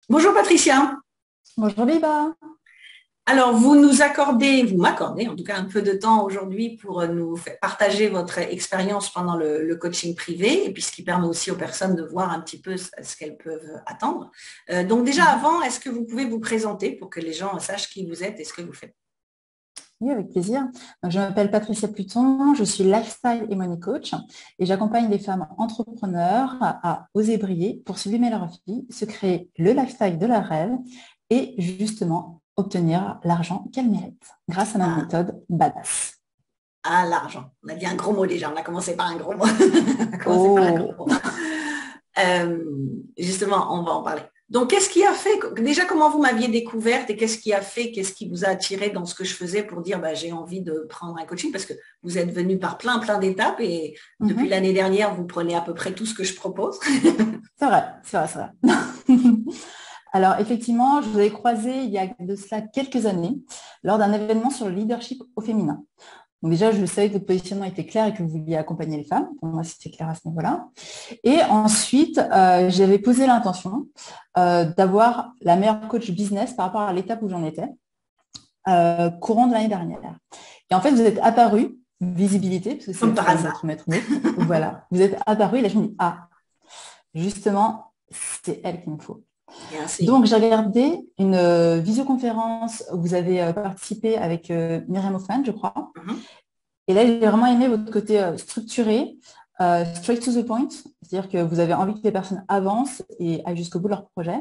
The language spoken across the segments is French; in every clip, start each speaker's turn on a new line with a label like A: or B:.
A: Bonjour Patricia.
B: Bonjour Biba.
A: Alors, vous m'accordez en tout cas un peu de temps aujourd'hui pour nous partager votre expérience pendant le coaching privé et puis ce qui permet aussi aux personnes de voir un petit peu ce qu'elles peuvent attendre. Donc déjà
B: Mhm.
A: avant, est-ce que vous pouvez vous présenter pour que les gens sachent qui vous êtes et ce que vous faites?
B: Oui, avec plaisir. Donc, je m'appelle Patricia Pluton, je suis lifestyle et money coach et j'accompagne les femmes entrepreneurs à oser briller pour sublimer leur vie, se créer le lifestyle de leur rêve et justement obtenir l'argent qu'elles méritent grâce à ma
A: Ah,
B: méthode Badass.
A: l'argent. On a dit un gros mot déjà, on a commencé par un gros mot. On a commencé par un gros
B: Oh,
A: mot. Euh, Justement, on va en parler. Donc, qu'est-ce qui a fait, déjà, comment vous m'aviez découverte et qu'est-ce qui vous a attiré dans ce que je faisais pour dire, bah, j'ai envie de prendre un coaching parce que vous êtes venu par plein d'étapes et depuis
B: mhm.
A: l'année dernière, vous prenez à peu près tout ce que je propose.
B: C'est vrai, c'est vrai, c'est vrai. Alors, effectivement, je vous ai croisé il y a de cela quelques années lors d'un événement sur le leadership au féminin. Donc déjà, je savais que votre positionnement était clair et que vous vouliez accompagner les femmes. Pour moi, c'était clair à ce niveau-là. Et ensuite, j'avais posé l'intention d'avoir la meilleure coach business par rapport à l'étape où j'en étais, courant de l'année dernière. Et en fait, vous êtes apparu, visibilité, parce que
A: Comme
B: c'est
A: par
B: quand même votre
A: hasard.
B: maître mot. Voilà, vous êtes apparu et là, je me dis, ah, justement, c'est elle qu'il me faut.
A: Bien, c'est
B: Donc, j'ai regardé une visioconférence où vous avez participé avec Myriam Hoffman, je crois.
A: Mhm.
B: Et là, j'ai vraiment aimé votre côté structuré, straight to the point, c'est-à-dire que vous avez envie que les personnes avancent et aillent jusqu'au bout de leur projet.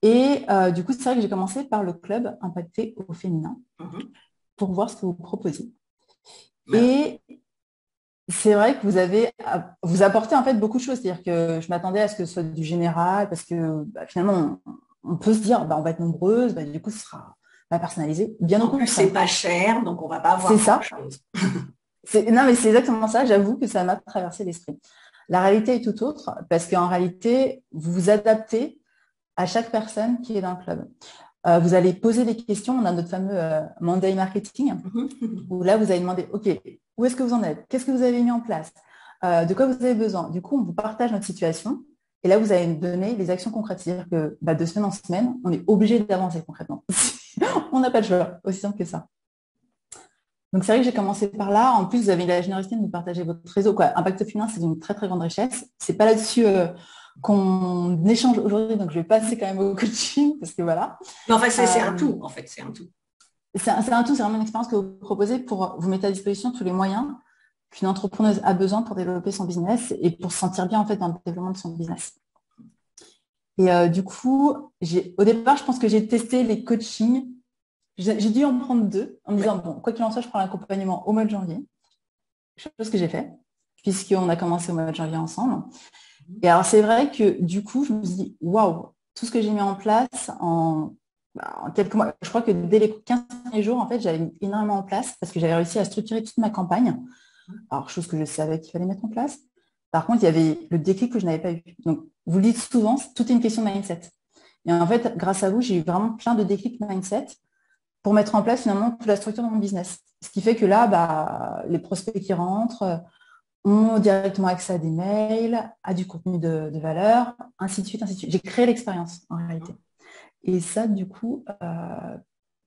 B: Et du coup, c'est vrai que j'ai commencé par le club impacté au féminin
A: Mhm.
B: pour voir ce que vous proposiez.
A: Voilà.
B: Et c'est vrai que vous apportez en fait beaucoup de choses, c'est-à-dire que je m'attendais à ce que ce soit du général, parce que finalement, on peut se dire, bah, on va être nombreuses, bah, du coup, ce sera pas personnalisé. Bien au
A: En plus, c'est
B: contraire.
A: pas cher, donc on va pas
B: C'est
A: avoir
B: ça.
A: grand-chose.
B: Non, mais c'est exactement ça. J'avoue que ça m'a traversé l'esprit. La réalité est tout autre parce qu'en réalité, vous vous adaptez à chaque personne qui est dans le club. Vous allez poser des questions. On a notre fameux Monday Marketing
A: Mhm.
B: où là, vous allez demander, OK, où est-ce que vous en êtes? Qu'est-ce que vous avez mis en place? De quoi vous avez besoin? Du coup, on vous partage notre situation et là, vous allez nous donner les actions concrètes. C'est-à-dire que bah, de semaine en semaine, on est obligé d'avancer concrètement. On n'a pas de choix, aussi simple que ça. Donc, c'est vrai que j'ai commencé par là. En plus, vous avez la générosité de nous partager votre réseau, quoi. Impact Finance, c'est une très, très grande richesse. C'est pas là-dessus qu'on échange aujourd'hui. Donc, je vais passer quand même au coaching parce que voilà.
A: Mais en fait, c'est un
B: Euh,
A: tout, en fait, c'est un tout.
B: c'est un tout, c'est vraiment une expérience que vous proposez pour vous mettre à disposition tous les moyens qu'une entrepreneuse a besoin pour développer son business et pour se sentir bien, en fait, dans le développement de son business. Et du coup, au départ, je pense que j'ai testé les coachings. J'ai dû en prendre deux en me
A: Ouais.
B: disant, bon, quoi qu'il en soit, je prends l'accompagnement au mois de janvier. Chose que j'ai fait, puisqu'on a commencé au mois de janvier ensemble. Et alors, c'est vrai que du coup, je me suis dit, waouh, tout ce que j'ai mis en place en quelques mois, je crois que dès les 15 premiers jours, en fait, j'avais mis énormément en place parce que j'avais réussi à structurer toute ma campagne. Alors, chose que je savais qu'il fallait mettre en place. Par contre, il y avait le déclic que je n'avais pas eu. Donc, vous le dites souvent, tout est une question de mindset. Et en fait, grâce à vous, j'ai eu vraiment plein de déclics mindset pour mettre en place finalement toute la structure de mon business. Ce qui fait que là, bah, les prospects qui rentrent, ont directement accès à des mails, à du contenu de valeur, ainsi de suite, ainsi de suite. J'ai créé l'expérience en réalité. Et ça, du coup,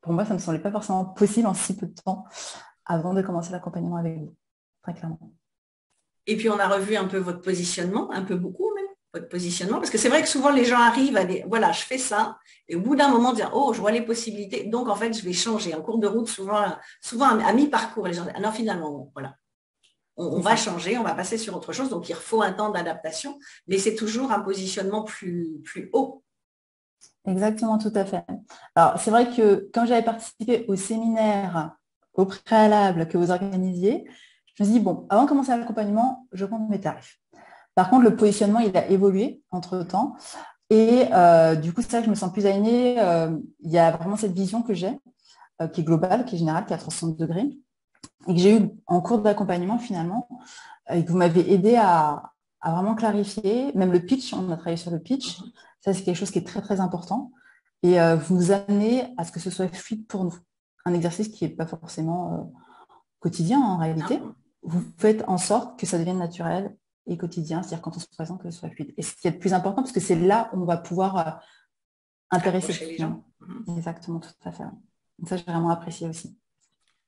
B: pour moi, ça ne me semblait pas forcément possible en si peu de temps avant de commencer l'accompagnement avec vous, très clairement.
A: Et puis, on a revu un peu votre positionnement, un peu beaucoup même, votre positionnement, parce que c'est vrai que souvent les gens arrivent à des, voilà, je fais ça, et au bout d'un moment, dire, oh, je vois les possibilités, donc en fait, je vais changer. En cours de route, souvent à mi-parcours, les gens disent, ah non, finalement, bon, voilà, on
B: C'est
A: va
B: ça.
A: changer, on va passer sur autre chose, donc il faut un temps d'adaptation, mais c'est toujours un positionnement plus haut.
B: Exactement, tout à fait. Alors, c'est vrai que quand j'avais participé au séminaire au préalable que vous organisiez, je me suis dit, bon, avant de commencer l'accompagnement, je compte mes tarifs. Par contre, le positionnement, il a évolué entre-temps. Et du coup, c'est ça que je me sens plus alignée. Il y a vraiment cette vision que j'ai, qui est globale, qui est générale, qui est à 360 degrés, et que j'ai eu en cours d'accompagnement finalement, et que vous m'avez aidé à vraiment clarifier. Même le pitch, on a travaillé sur le pitch. Ça, c'est quelque chose qui est très, très important. Et vous nous amenez à ce que ce soit fluide pour nous. Un exercice qui n'est pas forcément quotidien en réalité.
A: Non.
B: Vous faites en sorte que ça devienne naturel et quotidien, c'est-à-dire quand on se présente, que ce soit fluide. Et ce qui est le plus important, parce que c'est là où on va pouvoir intéressé.
A: accrocher les gens.
B: Exactement, tout à fait. Ouais. Ça, j'ai vraiment apprécié aussi.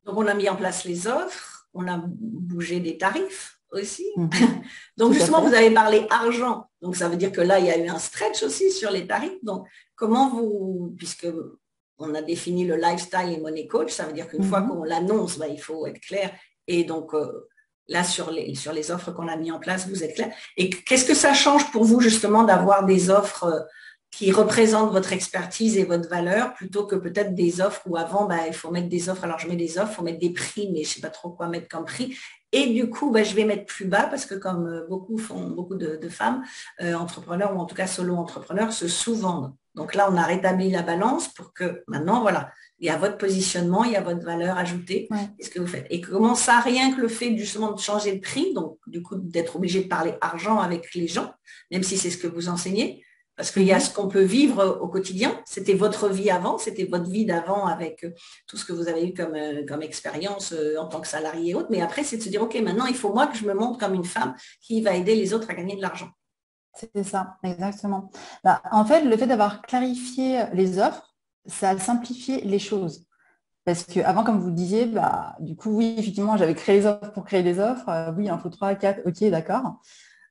A: Donc, on a mis en place les offres, on a bougé des tarifs aussi. Donc,
B: Tout
A: justement, vous avez parlé argent. Donc, ça veut dire que là, il y a eu un stretch aussi sur les tarifs. Donc, comment vous, puisque on a défini le lifestyle et money coach, ça veut dire qu'une fois qu'on l'annonce, bah, il faut être clair. Et donc, là, sur les offres qu'on a mis en place, vous êtes clair. Et qu'est-ce que ça change pour vous, justement, d'avoir des offres qui représentent votre expertise et votre valeur, plutôt que peut-être des offres où avant, bah, il faut mettre des offres. Alors, je mets des offres, il faut mettre des prix, mais je ne sais pas trop quoi mettre comme prix. Et du coup, bah, je vais mettre plus bas parce que comme beaucoup de femmes entrepreneurs ou en tout cas solo-entrepreneurs se sous-vendent. Donc là, on a rétabli la balance pour que maintenant, voilà, il y a votre positionnement, il y a votre valeur ajoutée. Qu'est-ce que vous faites? Et comment ça, rien que le fait justement de changer de prix, donc du coup d'être obligé de parler argent avec les gens, même si c'est ce que vous enseignez, parce qu'il y a ce qu'on peut vivre au quotidien. C'était votre vie avant, c'était votre vie d'avant avec tout ce que vous avez eu comme expérience en tant que salarié et autres. Mais après, c'est de se dire, OK, maintenant, il faut moi que je me montre comme une femme qui va aider les autres à gagner de l'argent.
B: C'est ça, exactement. Bah, en fait, le fait d'avoir clarifié les offres, ça a simplifié les choses. Parce qu'avant, comme vous le disiez, bah, du coup, oui, effectivement, j'avais créé les offres pour créer des offres. Oui, il en faut 3, 4, ok, d'accord.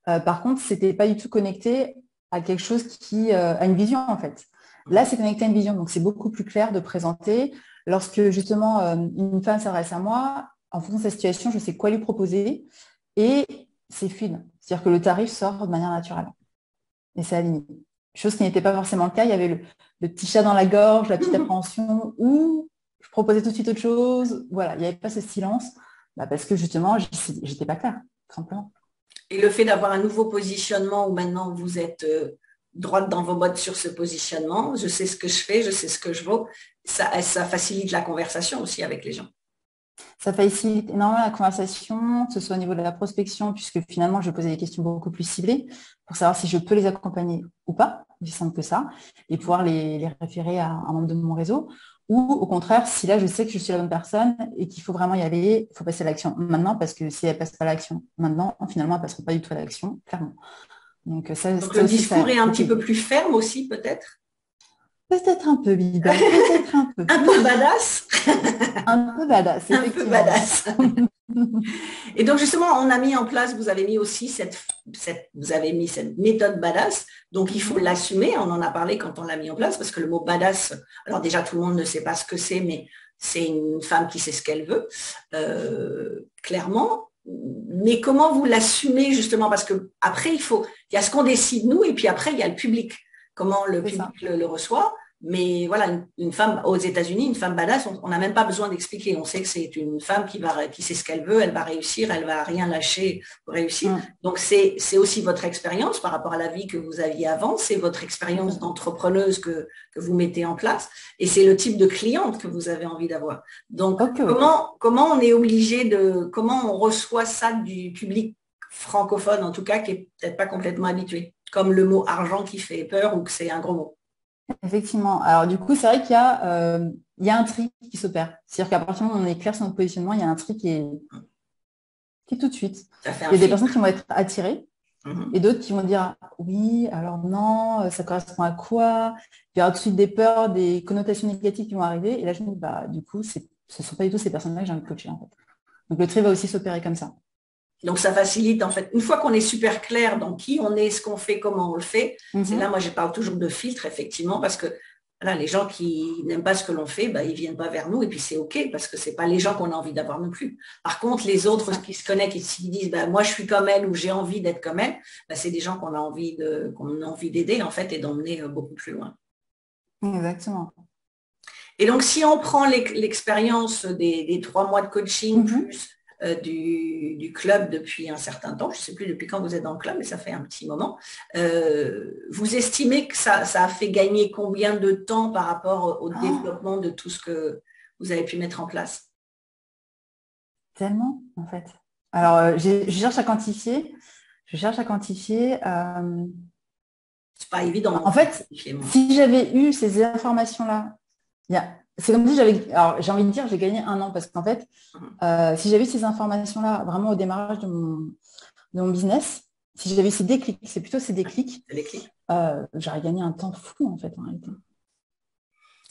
B: Par contre, ce n'était pas du tout connecté à quelque chose qui a une vision, en fait. Là, c'est connecté à une vision, donc c'est beaucoup plus clair de présenter. Lorsque, justement, une femme s'adresse à moi, en fonction de sa situation, je sais quoi lui proposer et c'est fluide. C'est-à-dire que le tarif sort de manière naturelle et c'est aligné. Chose qui n'était pas forcément le cas. Il y avait le petit chat dans la gorge, la petite appréhension, ou je proposais tout de suite autre chose. Voilà, il n'y avait pas ce silence parce que, justement, j'étais pas claire, tout simplement.
A: Et le fait d'avoir un nouveau positionnement où maintenant vous êtes droite dans vos bottes sur ce positionnement, je sais ce que je fais, je sais ce que je vaux, ça facilite la conversation aussi avec les gens.
B: Ça facilite énormément la conversation, que ce soit au niveau de la prospection, puisque finalement, je vais poser des questions beaucoup plus ciblées pour savoir si je peux les accompagner ou pas, aussi simple que ça, et pouvoir les référer à un membre de mon réseau. Ou au contraire, si là, je sais que je suis la bonne personne et qu'il faut vraiment y aller, il faut passer à l'action maintenant, parce que si elle ne passe pas à l'action maintenant, finalement, elle ne passera pas du tout à l'action, clairement. Donc,
A: Donc le discours est un petit peu plus ferme aussi, peut-être?
B: Peut-être un peu, Bida, peut-être un peu.
A: Un peu badass.
B: Un peu badass,
A: un peu
B: effectivement.
A: badass. Et donc justement, on a mis en place, vous avez mis aussi vous avez mis cette méthode badass. Donc il faut l'assumer. On en a parlé quand on l'a mis en place parce que le mot badass, alors déjà tout le monde ne sait pas ce que c'est, mais c'est une femme qui sait ce qu'elle veut, clairement. Mais comment vous l'assumez justement? Parce que après, il y a ce qu'on décide nous, et puis après, il y a le public. Comment le public le reçoit. Mais voilà, une femme aux États-Unis, une femme badass, on n'a même pas besoin d'expliquer. On sait que c'est une femme qui sait ce qu'elle veut, elle va réussir, elle va rien lâcher pour réussir. Donc c'est aussi votre expérience par rapport à la vie que vous aviez avant, c'est votre expérience d'entrepreneuse que vous mettez en place, et c'est le type de cliente que vous avez envie d'avoir. Donc comment on est obligé comment on reçoit ça du public francophone, en tout cas, qui est peut-être pas complètement habitué, comme le mot argent qui fait peur ou que c'est un gros mot.
B: Effectivement. Alors du coup, c'est vrai qu'il y a un tri qui s'opère. C'est-à-dire qu'à partir du moment où on est clair sur notre positionnement, il y a un tri qui est tout de suite. Il y a des personnes qui vont être attirées et d'autres qui vont dire oui, alors non, ça correspond à quoi? Il y aura tout de suite des peurs, des connotations négatives qui vont arriver. Et là, je me dis, du coup, ce ne sont pas du tout ces personnes-là que j'ai envie de coacher, en fait. Donc le tri va aussi s'opérer comme ça.
A: Donc, ça facilite, en fait. Une fois qu'on est super clair dans qui on est, ce qu'on fait, comment on le fait, c'est là, moi, je parle toujours de filtre, effectivement, parce que voilà, les gens qui n'aiment pas ce que l'on fait, ils ne viennent pas vers nous, et puis c'est OK, parce que ce n'est pas les gens qu'on a envie d'avoir non plus. Par contre, les autres qui se connectent et qui disent, moi, je suis comme elle ou j'ai envie d'être comme elle, c'est des gens qu'on a envie d'aider, en fait, et d'emmener beaucoup plus loin.
B: Exactement.
A: Et donc, si on prend l'expérience des 3 mois de coaching plus du club depuis un certain temps, je ne sais plus depuis quand vous êtes dans le club, mais ça fait un petit moment, vous estimez que ça a fait gagner combien de temps par rapport au développement de tout ce que vous avez pu mettre en place?
B: Tellement, en fait. Alors, je cherche à quantifier. C'est
A: pas évident.
B: En fait, si j'avais eu ces informations-là, c'est comme si alors j'ai envie de dire, j'ai gagné 1 an, parce qu'en fait, si j'avais eu ces informations-là vraiment au démarrage de mon business, si j'avais eu ces déclics, c'est plutôt ces déclics, j'aurais gagné un temps fou, en fait, en réalité.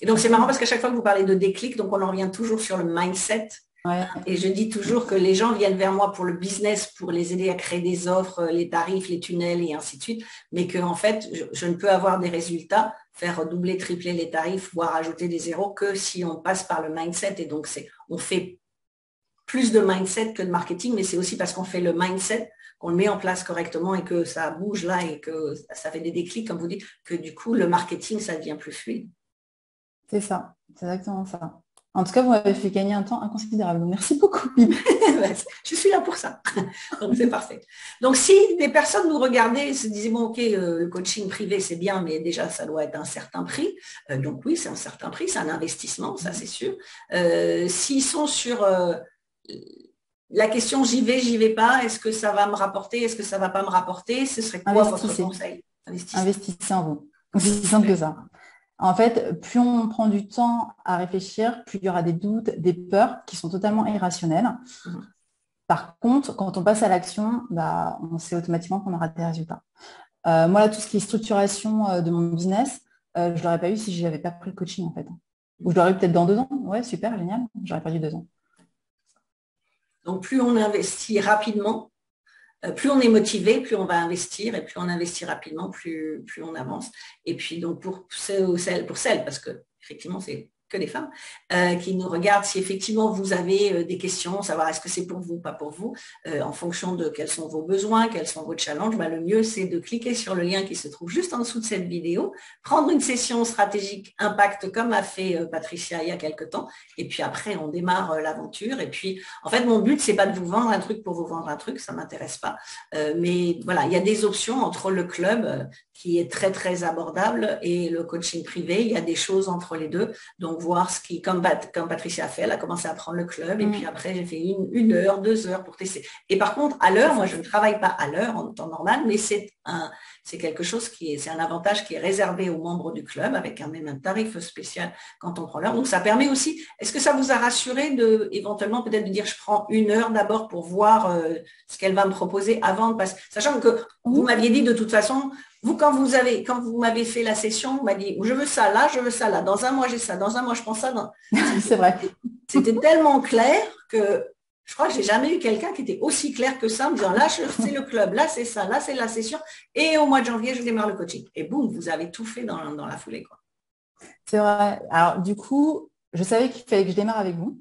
A: Et donc, c'est marrant parce qu'à chaque fois que vous parlez de déclic, donc on en revient toujours sur le mindset.
B: Ouais.
A: Et je dis toujours que les gens viennent vers moi pour le business, pour les aider à créer des offres, les tarifs, les tunnels et ainsi de suite. Mais que, en fait, je ne peux avoir des résultats, faire doubler, tripler les tarifs, voire ajouter des zéros que si on passe par le mindset. Et donc, on fait plus de mindset que de marketing, mais c'est aussi parce qu'on fait le mindset, qu'on le met en place correctement et que ça bouge là et que ça fait des déclics, comme vous dites, que du coup, le marketing, ça devient plus fluide.
B: C'est ça, c'est exactement ça. En tout cas, vous m'avez fait gagner un temps inconsidérable. Donc, merci beaucoup.
A: Je suis là pour ça. Donc, c'est parfait. Donc, si des personnes nous regardaient et se disaient, bon, OK, le coaching privé, c'est bien, mais déjà, ça doit être un certain prix. Donc, oui, c'est un certain prix, c'est un investissement, ça, c'est sûr. S'ils sont sur la question, j'y vais pas, est-ce que ça va me rapporter, est-ce que ça va pas me rapporter, ce serait quoi votre conseil?
B: Investissez en vous. Aussi simple que ça. En fait, plus on prend du temps à réfléchir, plus il y aura des doutes, des peurs qui sont totalement irrationnelles. Par contre, quand on passe à l'action, on sait automatiquement qu'on aura des résultats. Moi, là, tout ce qui est structuration de mon business, je ne l'aurais pas eu si je n'avais pas pris le coaching, en fait. Ou je l'aurais eu peut-être dans 2 ans. Ouais, super, génial. J'aurais perdu 2 ans. Donc,
A: plus on investit rapidement, plus on est motivé, plus on va investir, et plus on investit rapidement, plus on avance. Et puis donc pour celles, parce que effectivement c'est que des femmes qui nous regardent, si effectivement vous avez des questions, savoir est-ce que c'est pour vous ou pas pour vous, en fonction de quels sont vos besoins, quels sont vos challenges, le mieux c'est de cliquer sur le lien qui se trouve juste en dessous de cette vidéo, prendre une session stratégique impact comme a fait Patricia il y a quelques temps, et puis après on démarre l'aventure. Et puis en fait mon but c'est pas de vous vendre un truc pour vous vendre un truc, ça m'intéresse pas, mais voilà, il y a des options entre le club qui est très très abordable et le coaching privé, il y a des choses entre les deux. Donc voir ce qui, comme Patricia a fait, elle a commencé à prendre le club et puis après j'ai fait 1 heure, 2 heures pour tester. Et par contre, à l'heure, moi je ne travaille pas à l'heure en temps normal, mais c'est quelque chose c'est un avantage qui est réservé aux membres du club avec même un tarif spécial quand on prend l'heure. Donc ça permet aussi, est-ce que ça vous a rassuré éventuellement peut-être de dire je prends 1 heure d'abord pour voir ce qu'elle va me proposer avant de passer, sachant que vous m'aviez dit de toute façon, vous, quand vous m'avez fait la session, vous m'avez dit, je veux ça là, dans un mois j'ai ça, dans un mois je prends ça.
B: C'est vrai.
A: C'était tellement clair que je crois que j'ai jamais eu quelqu'un qui était aussi clair que ça, en me disant, là c'est le club, là c'est ça, là c'est la session, et au mois de janvier je démarre le coaching. Et boum, vous avez tout fait dans la foulée, quoi.
B: C'est vrai. Alors du coup, je savais qu'il fallait que je démarre avec vous.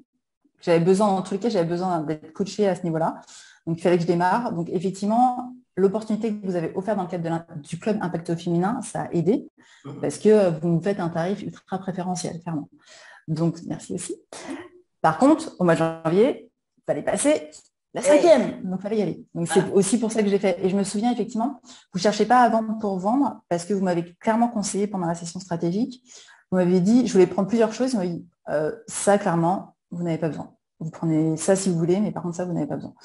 B: J'avais besoin, dans tous les cas, j'avais besoin d'être coachée à ce niveau-là. Donc il fallait que je démarre. Donc effectivement, l'opportunité que vous avez offerte dans le cadre du club Impact Féminin, ça a aidé parce que vous nous faites un tarif ultra préférentiel, clairement. Donc, merci aussi. Par contre, au mois de janvier, il fallait passer la 5e, donc il fallait y aller. Donc, c'est aussi pour ça que j'ai fait. Et je me souviens, effectivement, vous ne cherchez pas à vendre pour vendre parce que vous m'avez clairement conseillé pendant la session stratégique. Vous m'avez dit, je voulais prendre plusieurs choses. Vous m'avez dit, ça, clairement, vous n'avez pas besoin. Vous prenez ça si vous voulez, mais par contre, ça, vous n'avez pas besoin.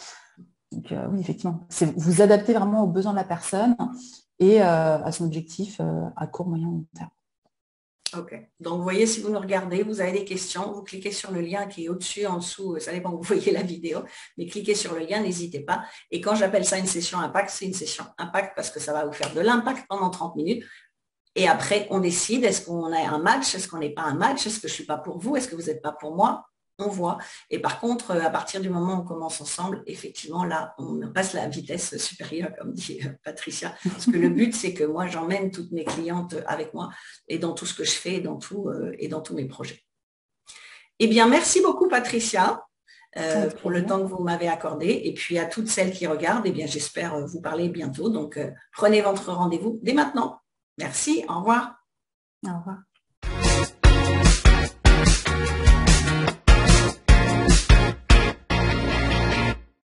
B: Donc oui, effectivement, vous adaptez vraiment aux besoins de la personne et à son objectif à court, moyen, long terme.
A: Ok. Donc, vous voyez, si vous nous regardez, vous avez des questions, vous cliquez sur le lien qui est au-dessus, en dessous, ça dépend où vous voyez la vidéo, mais cliquez sur le lien, n'hésitez pas. Et quand j'appelle ça une session impact, c'est une session impact parce que ça va vous faire de l'impact pendant 30 minutes. Et après, on décide, est-ce qu'on a un match, est-ce qu'on n'est pas un match, est-ce que je ne suis pas pour vous, est-ce que vous n'êtes pas pour moi? On voit. Et par contre, à partir du moment où on commence ensemble, effectivement, là, on passe la vitesse supérieure, comme dit Patricia. Parce que le but, c'est que moi, j'emmène toutes mes clientes avec moi et dans tout ce que je fais et dans tous mes projets. Eh bien, merci beaucoup, Patricia, pour le temps que vous m'avez accordé. Et puis, à toutes celles qui regardent, eh bien, j'espère vous parler bientôt. Donc, prenez votre rendez-vous dès maintenant. Merci. Au revoir.
B: Au revoir.